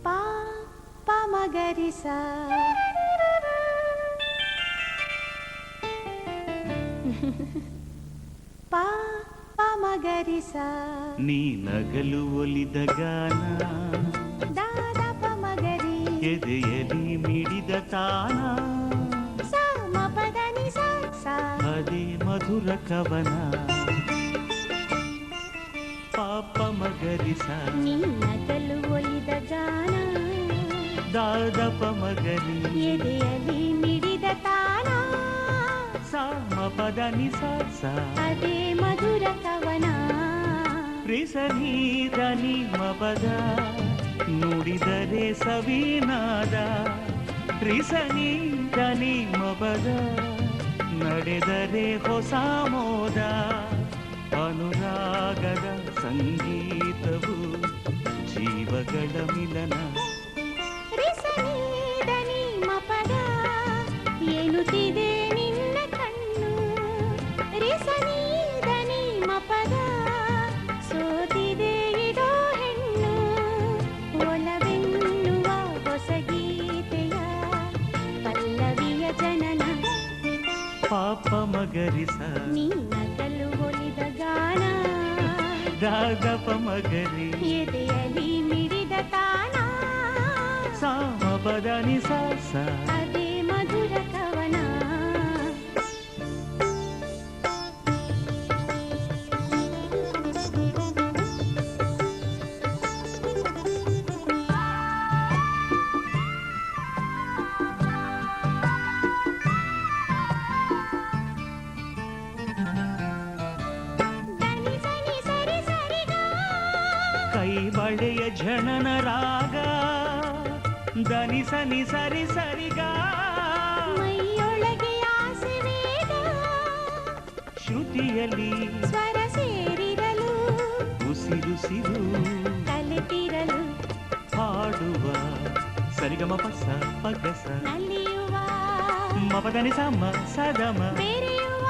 ಪಾ ಮಗರಿಸ ಪಾ ಮಗರಿಸ ನೀ ನಗಲು ಒಲಿದ ಗಾನ ದಾದ ಮಗರಿ ಎದೆಯಲಿ ಮಿಡಿದ ತಾನ ಸ ಪದ ನಿ ಸ ಅದೇ ಮಧುರ ಕವನ ಪಾಪ ಮಗರಿಸ ನೀ ನಗಲು ಒಲಿದ ಗಾನ ದಾದಪ ಮಗರಿ ಎದೆಯಲಿ ಮಿಡಿದ ತಾನ ಪದ ನಿ ಸ ಅದೇ ಮಧುರ ಕವನ ರಿಸನಿ ಧನಿ ಮಪದ ನುಡಿದರೆ ಸವಿನಾದ ರಿಸನಿ ಧನಿ ಮಪದ ನಡೆದರೆ ಹೊಸ ಮೋದ ಅನುರಾಗದ ಸಂಗೀತವು ಜೀವಗಳ ಮಿಲನ ರಿಸನಿ ಧನಿ ಮಪದ ಏನುತ್ತಿದೆ ನಿನ್ನ ಕಣ್ಣು ರಿಸನಿ ಧನಿ ಮಪದ ಸೋತಿದೆ ಇದೋ ಹೆಣ್ಣು ಒಲವೆನ್ನುವ ಹೊಸ ಗೀತೆಯ ಪಲ್ಲವಿಯ ಜನನ ಪಾಪ ಮಗರಿಸ ನೀ ನಗಲು ಒಲಿದ ಗಾನ ದಾದಪ ಮಗರಿ ಎದೆಯಲಿ ಮಿಡಿದ ತಾನ ಪದ ನಿ ಸ ಅದೇ ಮಧುರ ಕವನ ದನಿ ಸನಿ ಸರಿ ಸರಿಗ ಕೈ ಬಳೆಯ ಝಣನ ರಾಗ ದನಿ ಸನಿ ಸರಿ ಸರಿಗ ಮೈಯೊಳಗೆ ಆಸೆ ವೇಗ ಶ್ರುತಿಯಲ್ಲಿ ಸ್ವರ ಸೇರಿರಲು ಉಸಿರುಸಿರು ಕಲಿತಿರಲು ಹಾಡುವ ಸರಿಗಮ ಪಸ ಪಗಸ ನಲಿಯುವ ಮಪದನಿ ಸಮ ಸದಮ ಬೆರೆಯುವ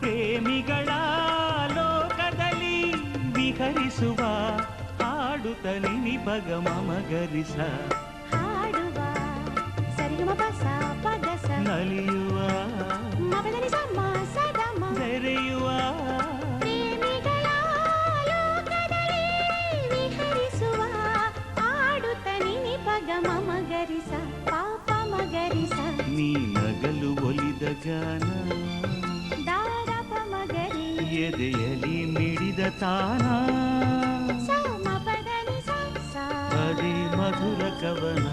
ಪ್ರೇಮಿಗಳ ಲೋಕದಲ್ಲಿ ವಿಹರಿಸುವ ಹಾಡುತ್ತ ನಿನಿಪಗ ಮಗರಿಸ ಹಾಡುವ ಸರಿಗಮಪಸ ಪದಸ ನಲಿಯುವ ಮಪದನಿ ಸಮ ಸದಮ ಬೆರೆಯುವ ಪ್ರೇಮಿಗಳ ಲೋಕದಲ್ಲಿ ವಿಹರಿಸುವ ಹಾಡುತ್ತ ನಿನಿಪಗ ಮಗರಿಸ ಪಾಪ ಮಗರಿಸ ನೀ ನಗಲು ಒಲಿದ ಗಾನ ದಾದಪ ಮಗರಿ ಎದೆಯಲಿ ಮಿಡಿದ ತಾನ ಸ ಪದ ನಿ ಸ ಅದೇ ಮಧುರ ಕವನ